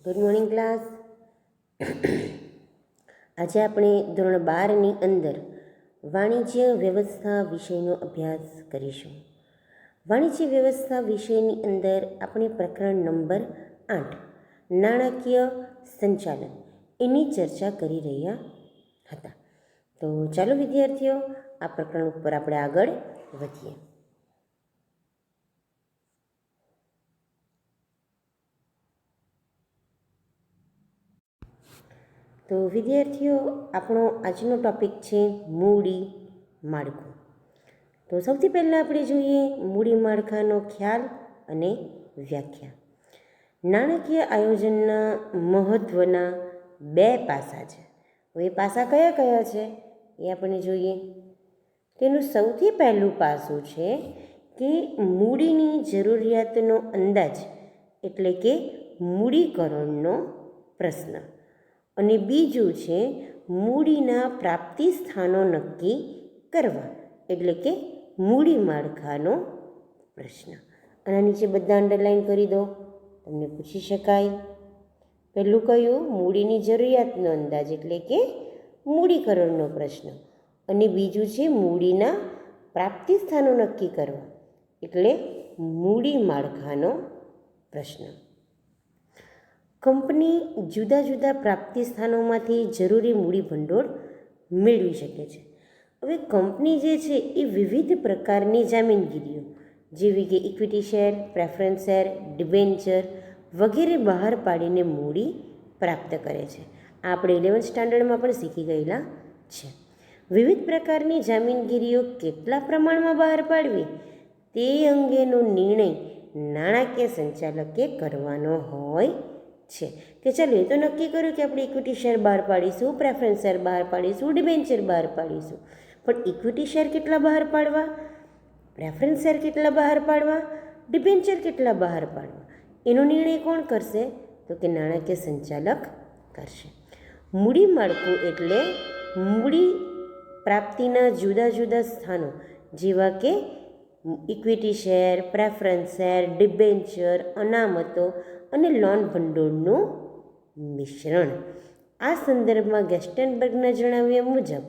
Good morning class. આજે આપણે ધોરણ 12ની અંદર વાણિજ્ય વ્યવસ્થા વિષયનો અભ્યાસ કરીશું. વાણિજ્ય વ્યવસ્થા વિષયની અંદર આપણે પ્રકરણ નંબર 8 નાણાકીય સંચાલન એની ચર્ચા કરી રહ્યા હતા. તો ચાલો વિદ્યાર્થીઓ, આ પ્રકરણ ઉપર આપણે આગળ વધીએ. તો વિદ્યાર્થીઓ, આપણો આજનો ટૉપિક છે મૂડી માળખું. તો સૌથી પહેલાં આપણે જોઈએ મૂડી માળખાનો ખ્યાલ અને વ્યાખ્યા. નાણાકીય આયોજનના મહત્ત્વના 2 પાસા છે. હવે એ પાસા કયા કયા છે એ આપણે જોઈએ. તેનું સૌથી પહેલું પાસું છે કે મૂડીની જરૂરિયાતનો અંદાજ, એટલે કે મૂડીકરણનો પ્રશ્ન. અને બીજું છે મૂડીના પ્રાપ્તિ સ્થાનો નક્કી કરવા, એટલે કે મૂડી માળખાનો પ્રશ્ન. આના નીચે બધા અંડરલાઈન કરી દો, તમને પૂછી શકાય. પહેલું કયું? મૂડીની જરૂરિયાતનો અંદાજ, એટલે કે મૂડીકરણનો પ્રશ્ન. અને બીજું છે મૂડીના પ્રાપ્તિ સ્થાનો નક્કી કરવા, એટલે મૂડી માળખાનો પ્રશ્ન. કંપની જુદા જુદા પ્રાપ્તિ સ્થાનોમાંથી જરૂરી મૂડી ભંડોળ મેળવી શકે છે. હવે કંપની જે છે એ વિવિધ પ્રકારની જામીનગીરીઓ જેવી કે equity share, preference share, debenture વગેરે બહાર પાડીને મૂડી પ્રાપ્ત કરે છે. આ આપણે 11th સ્ટાન્ડર્ડમાં પણ શીખી ગયેલા છે. વિવિધ પ્રકારની જામીનગીરીઓ કેટલા પ્રમાણમાં બહાર પાડવી તે અંગેનો નિર્ણય નાણાકીય સંચાલકે કરવાનો હોય છે. કે ચાલો એ તો નક્કી કર્યું કે આપણે ઇક્વિટી શેર બહાર પાડીશું, પ્રેફરન્સ શેર બહાર પાડીશું, ડિબેન્ચર બહાર પાડીશું, પણ ઇક્વિટી શેર કેટલા બહાર પાડવા, પ્રેફરન્સ શેર કેટલા બહાર પાડવા, ડિબેન્ચર કેટલા બહાર પાડવા, એનો નિર્ણય કોણ કરશે? તો કે નાણાકીય સંચાલક કરશે. મૂડી માળખું એટલે મૂડી પ્રાપ્તિના જુદા જુદા સ્થાનો જેવા કે equity share, preference share, debenture, અનામતો અને લોન ભંડોળનું મિશ્રણ. આ સંદર્ભમાં ગેસ્ટનબર્ગના જણાવ્યા મુજબ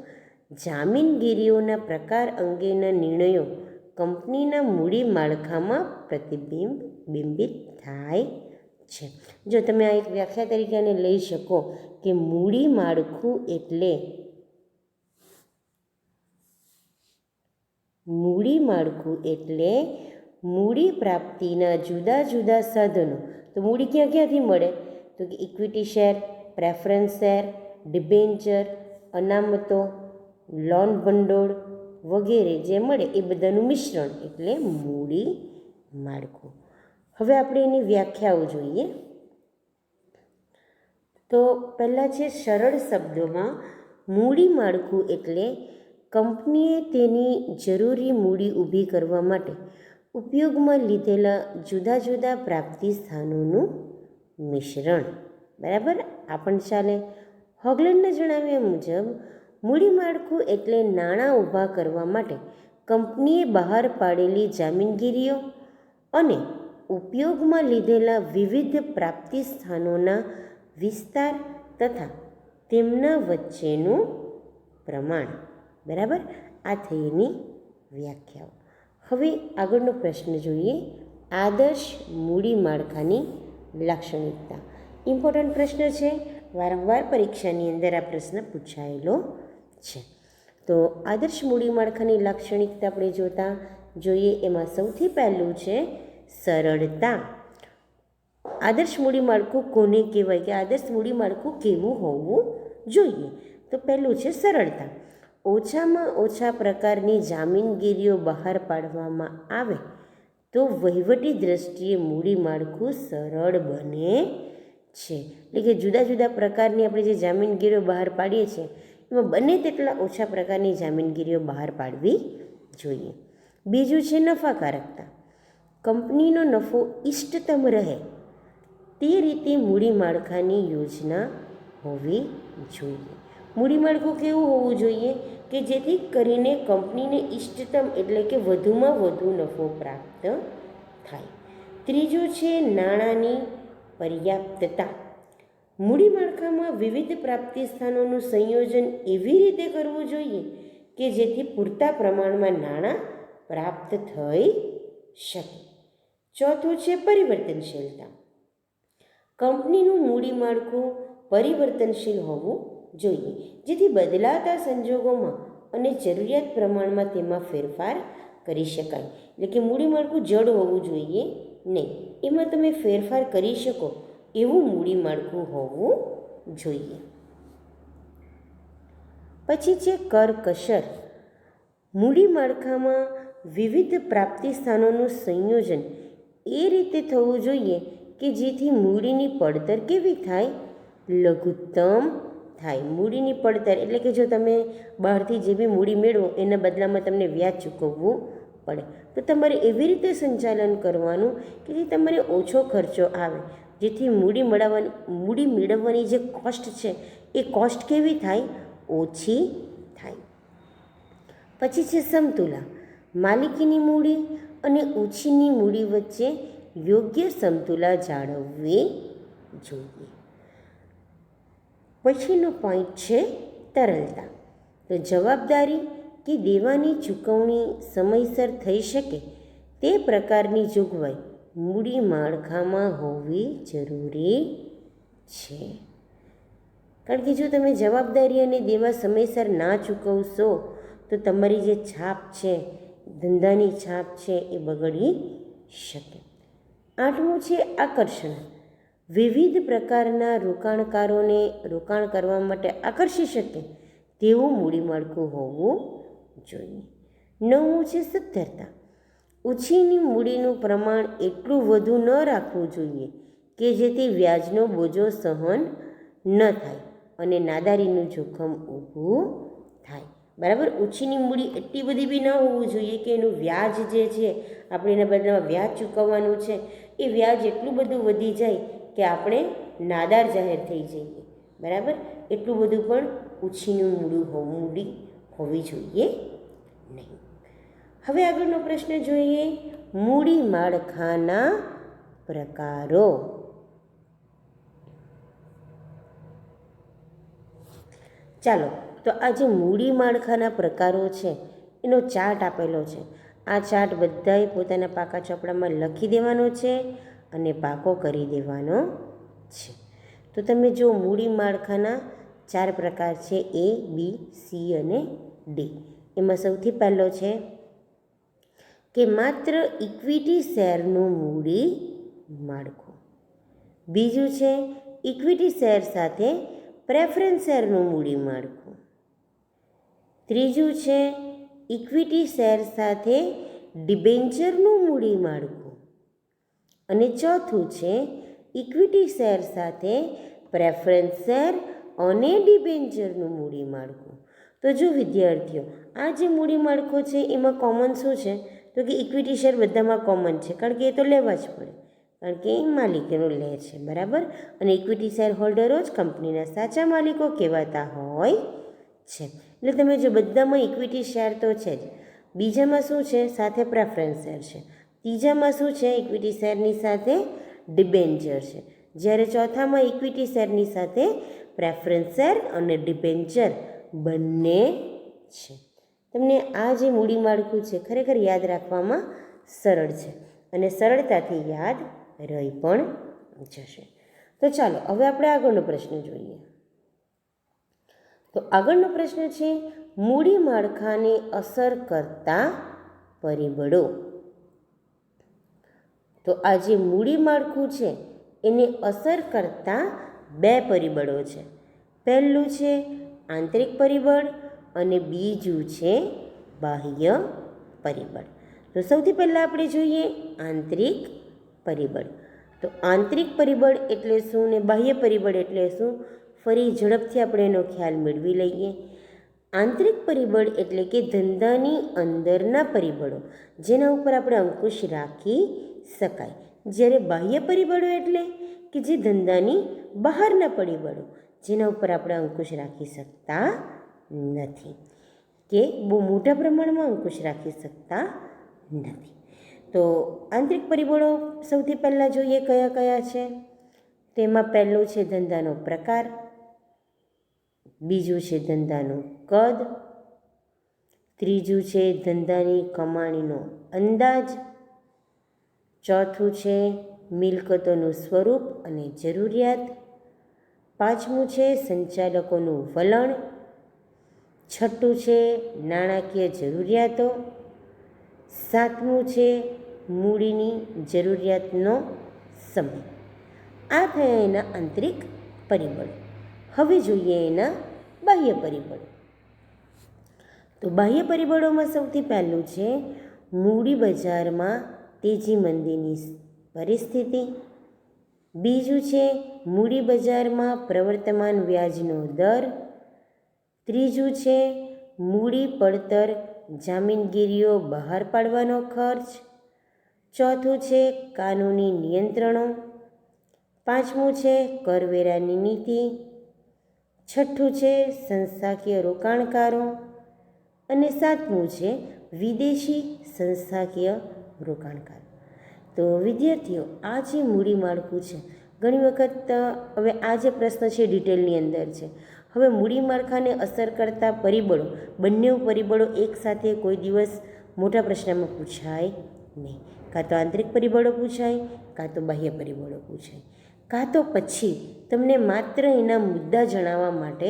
જામીનગીરીઓના પ્રકાર અંગેના નિર્ણયો કંપનીના મૂડી માળખામાં પ્રતિબિંબિત થાય છે. જો તમે આ એક વ્યાખ્યા તરીકે આને લઈ શકો કે મૂડી માળખું એટલે મૂડી પ્રાપ્તિના જુદા જુદા સાધનો. તો મૂડી ક્યાં ક્યાંથી મળે? તો કે equity share, preference share, debenture, અનામતો, લોન ભંડોળ વગેરે જે મળે એ બધાનું મિશ્રણ એટલે મૂડી માળખું. હવે આપણે એની વ્યાખ્યાઓ જોઈએ. તો પહેલાં છે સરળ શબ્દોમાં મૂડી માળખું એટલે કંપનીએ તેની જરૂરી મૂડી ઊભી કરવા માટે ઉપયોગમાં લીધેલા જુદા જુદા પ્રાપ્તિ સ્થાનોનું મિશ્રણ. બરાબર, આ પણ ચાલે. હોગલેન્ડના જણાવ્યા મુજબ મૂડી માળખું એટલે નાણાં ઊભા કરવા માટે કંપનીએ બહાર પાડેલી જામીનગીરીઓ અને ઉપયોગમાં લીધેલા વિવિધ પ્રાપ્તિ સ્થાનોના વિસ્તાર તથા તેમના વચ્ચેનું પ્રમાણ. બરાબર, આ થઈ એની વ્યાખ્યાઓ. હવે આગળનો પ્રશ્ન જોઈએ. આદર્શ મૂડી માળખાની લાક્ષણિકતા. ઇમ્પોર્ટન્ટ પ્રશ્ન છે, વારંવાર પરીક્ષાની અંદર આ પ્રશ્ન પૂછાયેલો છે. તો આદર્શ મૂડી માળખાની લાક્ષણિકતા આપણે જોઈએ. એમાં સૌથી પહેલું છે સરળતા. આદર્શ મૂડી માળખું કોને કહેવાય કે આદર્શ મૂડી માળખું કેવું હોવું જોઈએ? તો પહેલું છે સરળતા. ઓછામાં ઓછા પ્રકારની જામીનગીરીઓ બહાર પાડવામાં આવે તો વહીવટી દ્રષ્ટિએ મૂડી માળખું સરળ બને છે. એટલે કે જુદા જુદા પ્રકારની આપણે જે જામીનગીરીઓ બહાર પાડીએ છીએ એમાં બને તેટલા ઓછા પ્રકારની જામીનગીરીઓ બહાર પાડવી જોઈએ. બીજું છે નફાકારકતા. કંપનીનો નફો ઇષ્ટતમ રહે તે રીતે મૂડી માળખાની યોજના હોવી જોઈએ. મૂડી માળખું કેવું હોવું જોઈએ કે જેથી કરીને કંપનીને ઇષ્ટતમ એટલે કે વધુમાં વધુ નફો પ્રાપ્ત થાય. ત્રીજું છે નાણાંની પર્યાપ્તતા. મૂડી માળખામાં વિવિધ પ્રાપ્તિ સ્થાનોનું સંયોજન એવી રીતે કરવું જોઈએ કે જેથી પૂરતા પ્રમાણમાં નાણાં પ્રાપ્ત થઈ શકે. ચોથું છે પરિવર્તનશીલતા. કંપનીનું મૂડી માળખું પરિવર્તનશીલ હોવું જોઈએ, જેથી બદલાતા સંજોગોમાં અને જરૂરિયાત પ્રમાણમાં તેમાં ફેરફાર કરી શકાય. એટલે કે મૂડી માળખું જડ હોવું જોઈએ નહીં, એમાં તમે ફેરફાર કરી શકો એવું મૂડી માળખું હોવું જોઈએ. પછી છે કરકસર. મૂડી માળખામાં વિવિધ પ્રાપ્તિ સ્થાનોનું સંયોજન એ રીતે થવું જોઈએ કે જેથી મૂડીની પડતર કેવી થાય? લઘુત્તમ થાય. મૂડીની પડતર એટલે કે જો તમે બહારથી જે બી મૂડી મેળવો એના બદલામાં તમને વ્યાજ ચૂકવવું પડે, તો તમારે એવી રીતે સંચાલન કરવાનું કે જે તમારે ઓછો ખર્ચો આવે, જેથી મૂડી મેળવવાની જે કોસ્ટ છે એ કોસ્ટ કેવી થાય? ઓછી થાય. પછી છે સમતુલા. માલિકીની મૂડી અને ઓછીની મૂડી વચ્ચે યોગ્ય સમતુલા જાળવવી જોઈએ. પછીનો પોઈન્ટ છે તરલતા. તો જવાબદારી કે દેવાની ચૂકવણી સમયસર થઈ શકે તે પ્રકારની જોગવાઈ મૂડી માળખામાં હોવી જરૂરી છે. કારણ કે જો તમે જવાબદારી અને દેવા સમયસર ના ચૂકવશો તો તમારી જે છાપ છે, ધંધાની છાપ છે, એ બગડી શકે. આઠમું છે આકર્ષણ. વિવિધ પ્રકારના રોકાણકારોને રોકાણ કરવા માટે આકર્ષી શકે તેવું મૂડી માળખું હોવું જોઈએ. નવમું છે સદ્ધરતા. ઓછીની મૂડીનું પ્રમાણ એટલું વધુ ન રાખવું જોઈએ કે જેથી વ્યાજનો બોજો સહન ન થાય અને નાદારીનું જોખમ ઊભું થાય. બરાબર, ઓછીની મૂડી એટલી બધી બી ન હોવું જોઈએ કે એનું વ્યાજ જે છે, આપણે એના બદલામાં વ્યાજ ચૂકવવાનું છે, એ વ્યાજ એટલું બધું વધી જાય કે આપણે નાદાર જાહેર થઈ જઈએ. બરાબર, એટલું બધું પણ ઓછીનું મૂડી હોવી જોઈએ નહીં. હવે આગળનો પ્રશ્ન જોઈએ, મૂડી માળખાના પ્રકારો. ચાલો, તો આ જે મૂડી માળખાના પ્રકારો છે એનો ચાર્ટ આપેલો છે. આ ચાર્ટ બધાએ પોતાના પાકા ચોપડામાં લખી દેવાનો છે અને પાકો કરી દેવાનો છે. તો તમે જો મૂડી માળખાના 4 પ્રકાર છે, A, B, C અને D. એમાં સૌથી પહેલો છે કે માત્ર ઇક્વિટી શેરનું મૂડી માળખું. બીજું છે ઇક્વિટી શેર સાથે પ્રેફરન્સ શેરનું મૂડી માળખું. ત્રીજું છે ઇક્વિટી શેર સાથે ડિબેન્ચરનું મૂડી માળખું. અને ચોથું છે ઇક્વિટી શેર સાથે પ્રેફરન્સ શેર અને ડિબેન્ચરનું મૂડી માળખું. તો જો વિદ્યાર્થીઓ, આ જે મૂડી માળખું છે એમાં કોમન શું છે? તો કે ઇક્વિટી શેર બધામાં કોમન છે, કારણ કે એ તો લેવા જ પડે, કારણ કે એ માલિકીનો લે છે. બરાબર, અને ઇક્વિટી શેર હોલ્ડરો જ કંપનીના સાચા માલિકો કહેવાતા હોય છે. એટલે તમે જો બધામાં ઇક્વિટી શેર તો છે જ, બીજામાં શું છે? સાથે પ્રેફરન્સ શેર છે. ત્રીજામાં શું છે? ઇક્વિટી શેરની સાથે ડિબેન્ચર છે. જ્યારે ચોથામાં ઇક્વિટી શેરની સાથે પ્રેફરન્સ શેર અને ડિબેન્ચર બંને છે. તમને આ જે મૂડી માળખું છે ખરેખર યાદ રાખવામાં સરળ છે અને સરળતાથી યાદ રહી પણ જશે. તો ચાલો હવે આપણે આગળનો પ્રશ્ન જોઈએ. તો આગળનો પ્રશ્ન છે મૂડી માળખાને અસર કરતા પરિબળો. તો આ જે મૂડી માળખું છે એને અસર કરતા 2 પરિબળો છે. પહેલું છે આંતરિક પરિબળ અને બીજું છે બાહ્ય પરિબળ. તો સૌથી પહેલાં આપણે જોઈએ આંતરિક પરિબળ. તો આંતરિક પરિબળ એટલે શું ને બાહ્ય પરિબળ એટલે શું? ફરી ઝડપથી આપણે એનો ખ્યાલ મેળવી લઈએ. આંતરિક પરિબળ એટલે કે ધંધાની અંદરના પરિબળો જેના ઉપર આપણે અંકુશ રાખી શકાય. જ્યારે બાહ્ય પરિબળો એટલે કે જે ધંધાની બહારના પરિબળો જેના ઉપર આપણે અંકુશ રાખી શકતા નથી, કે બહુ મોટા પ્રમાણમાં અંકુશ રાખી શકતા નથી. તો આંતરિક પરિબળો સૌથી પહેલાં જોઈએ કયા કયા છે. તેમાં પહેલું છે ધંધાનો પ્રકાર, બીજું છે ધંધાનું કદ, ત્રીજું છે ધંધાની કમાણીનો અંદાજ, ચોથું છે મિલકતોનું સ્વરૂપ અને જરૂરિયાત, પાંચમું છે સંચાલકોનું વલણ, છઠ્ઠું છે નાણાકીય જરૂરિયાતો, સાતમું છે મૂડીની જરૂરિયાતનો સમય. આ થયા એના આંતરિક પરિબળો. હવે જોઈએ એના બાહ્ય પરિબળો. તો બાહ્ય પરિબળોમાં સૌથી પહેલું છે મૂડી બજારમાં તેજી મંદીની પરિસ્થિતિ, બીજું છે મૂડી બજારમાં પ્રવર્તમાન વ્યાજનો દર, ત્રીજું છે મૂડી પડતર જામીનગીરીઓ બહાર પાડવાનો ખર્ચ, ચોથું છે કાનૂની નિયંત્રણો, પાંચમું છે કરવેરાની નીતિ, છઠ્ઠું છે સંસ્થાકીય રોકાણકારો અને સાતમું છે વિદેશી સંસ્થાકીય રોકાણકારો. તો વિદ્યાર્થીઓ, આ જે મૂડી માળખું છે, ઘણી વખત હવે આ જે પ્રશ્ન છે ડિટેલની અંદર છે. હવે મૂડી માળખાને અસર કરતા પરિબળો, બંને પરિબળો એકસાથે કોઈ દિવસ મોટા પ્રશ્નમાં પૂછાય નહીં. કાં તો આંતરિક પરિબળો પૂછાય, કાં તો બાહ્ય પરિબળો પૂછાય, કાં તો પછી તમને માત્ર એના મુદ્દા જણાવવા માટે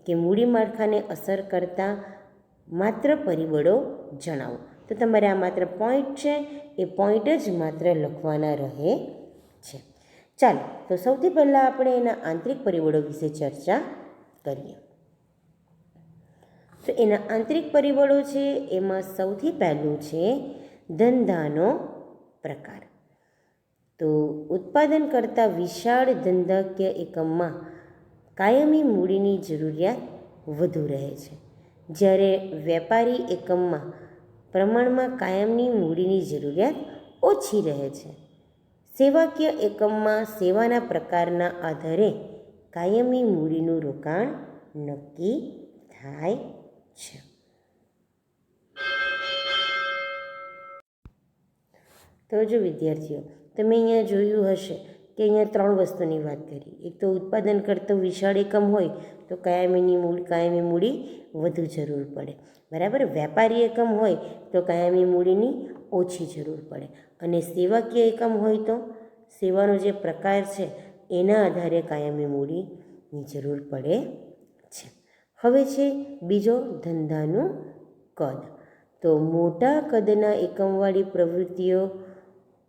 કે મૂડી માળખાને અસર કરતા માત્ર પરિબળો જણાવો. તો તમારે આ માત્ર પોઈન્ટ છે એ પોઈન્ટ જ માત્ર લખવાના રહે છે. ચાલો, તો સૌથી પહેલાં આપણે એના આંતરિક પરિબળો વિશે ચર્ચા કરીએ. તો એના આંતરિક પરિબળો છે એમાં સૌથી પહેલું છે ધંધાનો પ્રકાર. તો ઉત્પાદન કરતા વિશાળ ધંધાકીય એકમમાં કાયમી મૂડીની જરૂરિયાત વધુ રહે છે, જ્યારે વેપારી એકમમાં પ્રમાણમાં કાયમની મૂડીની જરૂરિયાત ઓછી રહે છે. સેવાકીય એકમમાં સેવાના પ્રકારના આધારે કાયમી મૂડીનું રોકાણ નક્કી થાય છે. તો જો વિદ્યાર્થીઓ, તમે અહીંયા જોયું હશે કે અહીંયા ત્રણ વસ્તુની વાત કરી. એક તો ઉત્પાદન કરતો વિશાળ એકમ હોય તો કાયમી મૂડી વધુ જરૂર પડે, બરાબર. વેપારી એકમ હોય તો કાયમી મૂડીની ઓછી જરૂર પડે, અને સેવાકીય એકમ હોય તો સેવાનો જે પ્રકાર છે એના આધારે કાયમી મૂડીની જરૂર પડે છે. હવે છે બીજો ધંધાનું કદ. તો મોટા કદના એકમવાળી પ્રવૃત્તિઓ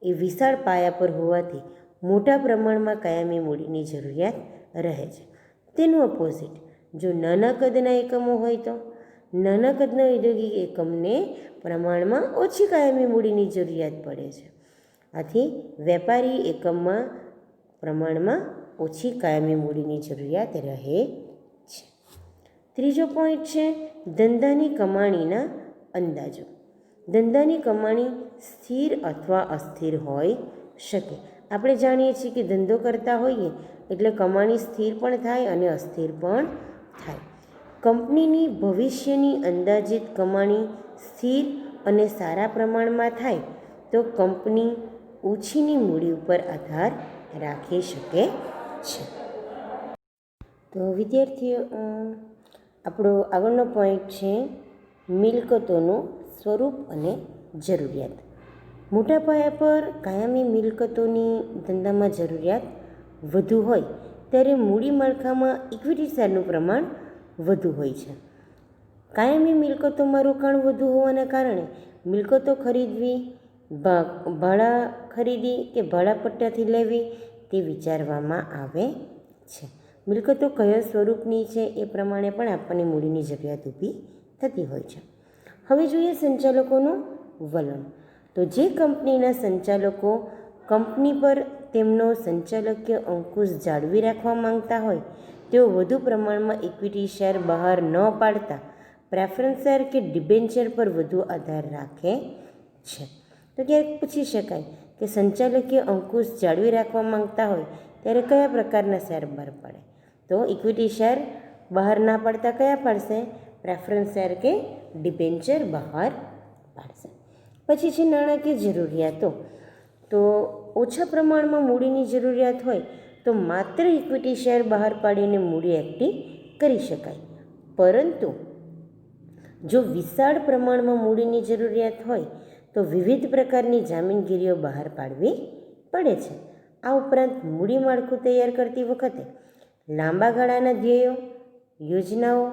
એ વિશાળ પાયા પર હોવાથી મોટા પ્રમાણમાં કાયમી મૂડીની જરૂરિયાત રહે છે. તેનું ઓપોઝિટ, જો નાના કદના એકમો હોય તો નાના કદના ઔદ્યોગિક એકમને પ્રમાણમાં ઓછી કાયમી મૂડીની જરૂરિયાત પડે છે. આથી વેપારી એકમમાં પ્રમાણમાં ઓછી કાયમી મૂડીની જરૂરિયાત રહે છે. ત્રીજો પોઈન્ટ છે ધંધાની કમાણીના અંદાજો. ધંધાની કમાણી સ્થિર અથવા અસ્થિર હોઈ શકે. આપણે જાણીએ છીએ કે ધંધો કરતા હોઈએ એટલે કમાણી સ્થિર પણ થાય અને અસ્થિર પણ થાય. કંપનીની ભવિષ્યની અંદાજિત કમાણી સ્થિર અને સારા પ્રમાણમાં થાય તો કંપની ઓછીની મૂડી ઉપર આધાર રાખી શકે છે. તો વિદ્યાર્થીઓ, આપણો આગળનો પોઈન્ટ છે મિલકતોનું સ્વરૂપ અને જરૂરિયાત. મોટા પાયા પર કાયમી મિલકતોની ધંધામાં જરૂરિયાત વધુ હોય ત્યારે મૂડી માળખામાં ઇક્વિટી શેરનું પ્રમાણ વધુ હોય છે. કાયમી મિલકતોમાં રોકાણ વધુ હોવાના કારણે મિલકતો ખરીદવી, ભાડા ખરીદી કે ભાડાપટ્ટાથી લેવી તે વિચારવામાં આવે છે. મિલકતો કયા સ્વરૂપની છે એ પ્રમાણે પણ આપણને મૂડીની જરૂરિયાત ઊભી થતી હોય છે. હવે જોઈએ સંચાલકોનું વલણ. તો જે કંપનીના સંચાલકો કંપની પર તેમનો સંચાલકીય અંકુશ જાળવી રાખવા માંગતા હોય તેઓ વધુ પ્રમાણમાં ઇક્વિટી શેર બહાર ન પાડતા પ્રેફરન્સ શેર કે ડિબેન્ચર પર વધુ આધાર રાખે છે. તો ક્યારેક પૂછી શકાય કે સંચાલકીય અંકુશ જાળવી રાખવા માંગતા હોય ત્યારે કયા પ્રકારના શેર બહાર પાડે? તો ઇક્વિટી શેર બહાર ના પાડતા કયા પાડશે? પ્રેફરન્સ શેર કે ડિબેન્ચર બહાર પાડશે. પછી છે નાણાકીય જરૂરિયાતો. તો ઓછા પ્રમાણમાં મૂડીની જરૂરિયાત હોય તો માત્ર ઇક્વિટી શેર બહાર પાડીને મૂડી એકઠી કરી શકાય, પરંતુ જો વિશાળ પ્રમાણમાં મૂડીની જરૂરિયાત હોય તો વિવિધ પ્રકારની જામીનગીરીઓ બહાર પાડવી પડે છે. આ ઉપરાંત મૂડી માળખું તૈયાર કરતી વખતે લાંબા ગાળાના ધ્યેયો, યોજનાઓ,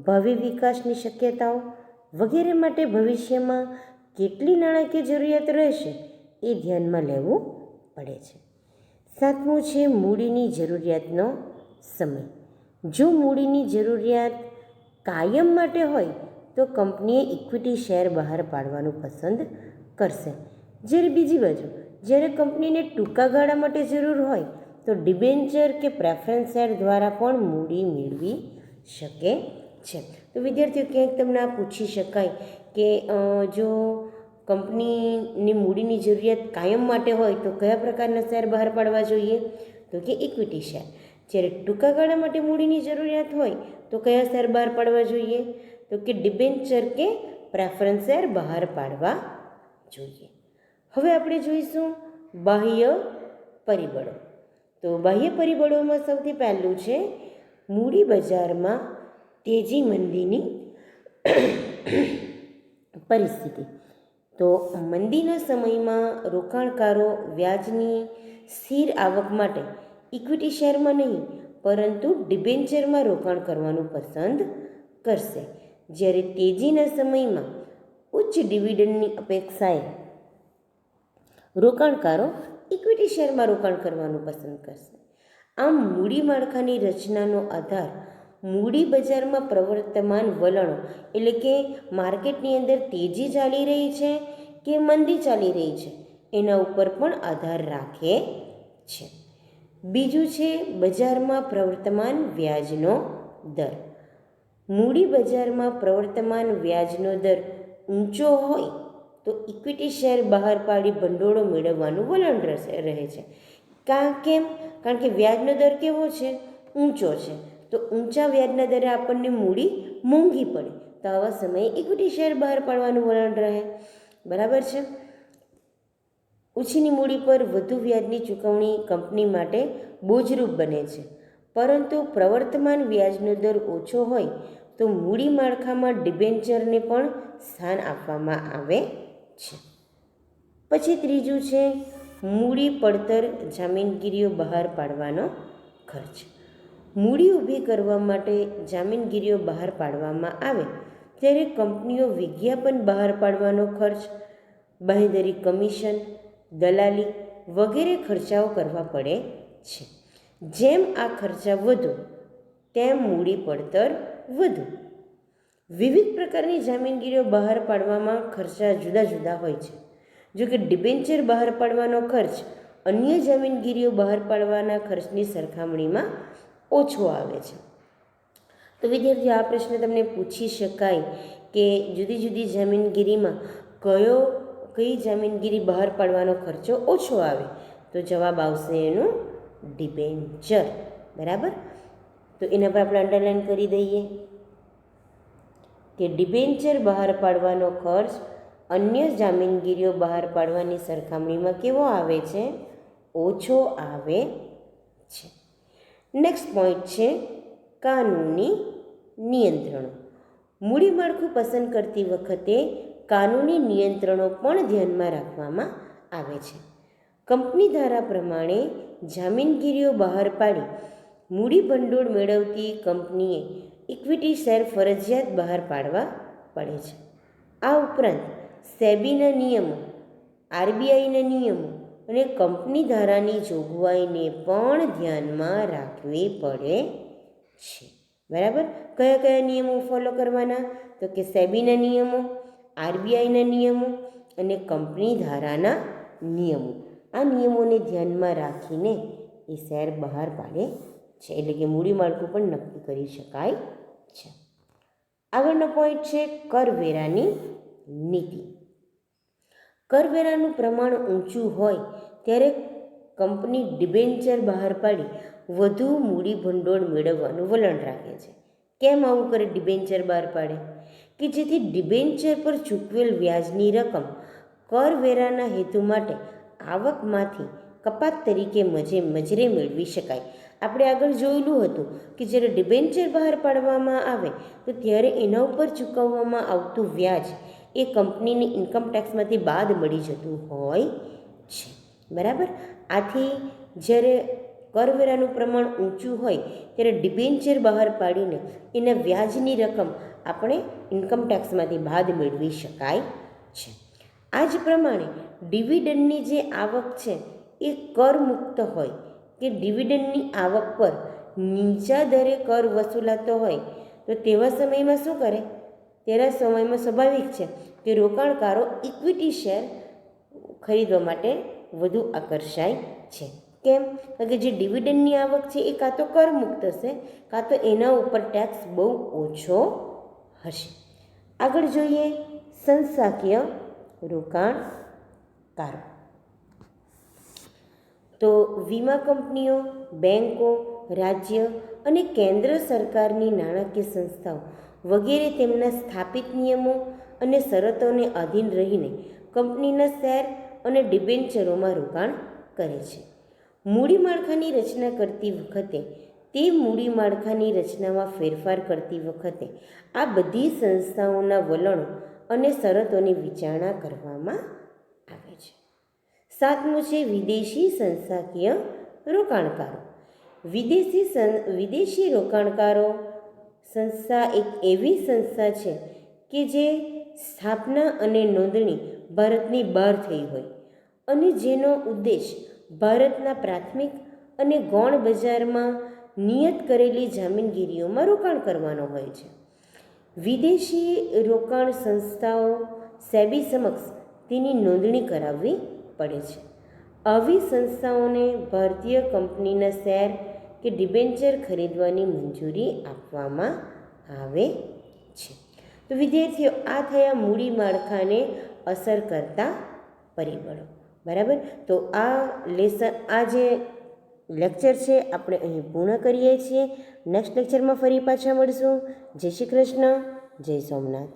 ભાવિ વિકાસની શક્યતાઓ વગેરે માટે ભવિષ્યમાં કેટલી નાણાકીય જરૂરિયાત રહેશે એ ધ્યાનમાં લેવું પડે છે. સાતમું છે મૂડીની જરૂરિયાતનો સમય. જો મૂડીની જરૂરિયાત કાયમ માટે હોય તો કંપનીએ ઇક્વિટી શેર બહાર પાડવાનું પસંદ કરશે. જ્યારે બીજી બાજુ જ્યારે કંપનીને ટૂંકા ગાળા માટે જરૂર હોય તો ડિબેન્ચર કે પ્રેફરન્સ શેર દ્વારા પણ મૂડી મેળવી શકે છે. તો વિદ્યાર્થીઓ, ક્યાંક તમને આ પૂછી શકાય કે જો કંપનીની મૂડીની જરૂરિયાત કાયમ માટે હોય તો કયા પ્રકારના શેર બહાર પાડવા જોઈએ? તો કે ઇક્વિટી શેર. જ્યારે ટૂંકા ગાળા માટે મૂડીની જરૂરિયાત હોય તો કયા શેર બહાર પાડવા જોઈએ? તો કે ડિબેન્ચર કે પ્રેફરન્સ શેર બહાર પાડવા જોઈએ. હવે આપણે જોઈશું બાહ્ય પરિબળો. તો બાહ્ય પરિબળોમાં સૌથી પહેલું છે મૂડી બજારમાં તેજી મંદીની પરિસ્થિતિ. તો મંદીના સમયમાં રોકાણકારો વ્યાજની સ્થિર આવક માટે ઇક્વિટી શેરમાં નહીં પરંતુ ડિબેન્ચરમાં રોકાણ કરવાનું પસંદ કરશે. જ્યારે તેજીના સમયમાં ઉચ્ચ ડિવિડન્ડની અપેક્ષાએ રોકાણકારો ઇક્વિટી શેરમાં રોકાણ કરવાનું પસંદ કરશે. આમ મૂડી માળખાની રચનાનો આધાર મૂડી બજારમાં પ્રવર્તમાન વલણો એટલે કે માર્કેટની અંદર તેજી ચાલી રહી છે કે મંદી ચાલી રહી છે એના ઉપર પણ આધાર રાખે છે. બીજું છે બજારમાં પ્રવર્તમાન વ્યાજનો દર. મૂડી બજારમાં પ્રવર્તમાન વ્યાજનો દર ઊંચો હોય તો ઇક્વિટી શેર બહાર પાડી ભંડોળો મેળવવાનું વલણ રહે છે. કેમ? કારણ કે વ્યાજનો દર કેવો છે? ઊંચો છે. તો ઊંચા વ્યાજના દરે આપણને મૂડી મોંઘી પડે તો આવા સમયે ઇક્વિટી શેર બહાર પાડવાનું વલણ રહે. બરાબર છે. ઓછીની મૂડી પર વધુ વ્યાજની ચૂકવણી કંપની માટે બોજરૂપ બને છે, પરંતુ પ્રવર્તમાન વ્યાજનો દર ઓછો હોય તો મૂડી માળખામાં ડિબેન્ચરને પણ સ્થાન આપવામાં આવે છે. પછી ત્રીજું છે મૂડી પડતર જામીનગીરીઓ બહાર પાડવાનો ખર્ચ. મૂડી ઊભી કરવા માટે જામીનગીરીઓ બહાર પાડવામાં આવે ત્યારે કંપનીઓ વિજ્ઞાપન બહાર પાડવાનો ખર્ચ, બાંહેધરી કમિશન, દલાલી વગેરે ખર્ચાઓ કરવા પડે છે. જેમ આ ખર્ચા વધુ તેમ મૂડી પડતર વધુ. વિવિધ પ્રકારની જામીનગીરીઓ બહાર પાડવામાં ખર્ચા જુદા જુદા હોય છે. જો કે ડિબેન્ચર બહાર પાડવાનો ખર્ચ અન્ય જામીનગીરીઓ બહાર પાડવાના ખર્ચની સરખામણીમાં ઓછો આવે છે. તો વિદ્યાર્થીઓ, આ પ્રશ્ન તમને પૂછી શકાય કે જુદી જુદી જામીનગીરીમાં કઈ જામીનગીરી બહાર પાડવાનો ખર્ચો ઓછો આવે? તો જવાબ આવશે એનું ડિબેન્ચર. બરાબર. તો એના પર આપણે અંડરલાઈન કરી દઈએ કે ડિબેન્ચર બહાર પાડવાનો ખર્ચ અન્ય જામીનગીરીઓ બહાર પાડવાની સરખામણીમાં કેવો આવે છે? ઓછો આવે છે. નેક્સ્ટ પોઈન્ટ છે કાનૂની નિયંત્રણો. મૂડી માળખું પસંદ કરતી વખતે કાનૂની નિયંત્રણો પણ ધ્યાનમાં રાખવામાં આવે છે. કંપની ધારા પ્રમાણે જામીનગીરીઓ બહાર પાડી મૂડી ભંડોળ મેળવતી કંપનીએ ઇક્વિટી શેર ફરજિયાત બહાર પાડવા પડે છે. આ ઉપરાંત સેબીના નિયમો, આરબીઆઈના નિયમો અને કંપની ધારાની જોગવાઈને પણ ધ્યાનમાં રાખવી પડે છે. બરાબર. કયા કયા નિયમો ફોલો કરવાના? તો કે સેબીના નિયમો, આરબીઆઈના નિયમો અને કંપની ધારાના નિયમો. આ નિયમોને ધ્યાનમાં રાખીને એ શેર બહાર પાડે છે, એટલે કે મૂડી માળખું પણ નક્કી કરી શકાય છે. આગળનો પોઈન્ટ છે કરવેરાની નીતિ. કરવેરાનું પ્રમાણ ઊંચું હોય ત્યારે કંપની ડિબેન્ચર બહાર પાડી વધુ મૂડી ભંડોળ મેળવવાનું વલણ રાખે છે. કેમ આવું કરે? ડિબેન્ચર બહાર પાડે કે જેથી ડિબેન્ચર પર ચૂકવેલ વ્યાજની રકમ કરવેરાના હેતુ માટે આવકમાંથી કપાત તરીકે મજરે મેળવી શકાય. આપણે આગળ જોયેલું હતું કે જ્યારે ડિબેન્ચર બહાર પાડવામાં આવે તો ત્યારે એના ઉપર ચૂકવવામાં આવતું વ્યાજ એ કંપનીની ઇન્કમ ટેક્સમાંથી બાદ મળી જતું હોય છે. બરાબર. આથી જ્યારે કરવેરાનું પ્રમાણ ઊંચું હોય ત્યારે ડિબેન્ચર બહાર પાડીને એના વ્યાજની રકમ આપણે ઇન્કમ ટેક્સમાંથી બાદ મેળવી શકાય છે. આ જ પ્રમાણે ડિવિડન્ડની જે આવક છે એ કરમુક્ત હોય કે ડિવિડન્ડની આવક પર નીચા દરે કર વસૂલાતો હોય તો તેવા સમયમાં શું કરે? તેવા સમયમાં સ્વાભાવિક છે કે રોકાણકારો ઇક્વિટી શેર ખરીદવા માટે વધુ આકર્ષાય છે. કેમ? કારણ કે જે ડિવિડન્ડની આવક છે એ કાં તો કરમુક્ત હશે કાં તો એના ઉપર ટેક્સ બહુ ઓછો હશે. આગળ જોઈએ સંસ્થાકીય રોકાણકારો. તો વીમા કંપનીઓ, બેન્કો, રાજ્ય અને કેન્દ્ર સરકારની નાણાકીય સંસ્થાઓ વગેરે તેમના સ્થાપિત નિયમો અને શરતોને આધીન રહીને કંપનીના શેર અને ડિબેન્ચરોમાં રોકાણ કરે છે. મૂડી માળખાની રચના કરતી વખતે તે મૂડી માળખાની રચનામાં ફેરફાર કરતી વખતે આ બધી સંસ્થાઓના વલણો અને શરતોની વિચારણા કરવામાં આવે છે. સાતમું છે વિદેશી સંસ્થાકીય રોકાણકારો. વિદેશી રોકાણકારો સંસ્થા એક એવી સંસ્થા છે કે જે સ્થાપના અને નોંધણી ભારતની બહાર થઈ હોય અને જેનો ઉદ્દેશ ભારતના પ્રાથમિક અને ગૌણ બજારમાં નિયત કરેલી જામીનગીરીઓમાં રોકાણ કરવાનો હોય છે. વિદેશી રોકાણ સંસ્થાઓ સેબી સમક્ષ તેની નોંધણી કરાવવી પડે છે. આવી સંસ્થાઓને ભારતીય કંપનીના શેર કે ડિબેન્ચર ખરીદવાની મંજૂરી આપવામાં આવે છે. તો વિદ્યાર્થીઓ, આ થયા મૂડી માળખાને અસર કરતા પરિબળો. બરાબર. તો આ જે લેક્ચર છે આપણે અહીં પૂર્ણ કરીએ છીએ. નેક્સ્ટ લેક્ચરમાં ફરી પાછા મળશું. જય શ્રી કૃષ્ણ. જય સોમનાથ.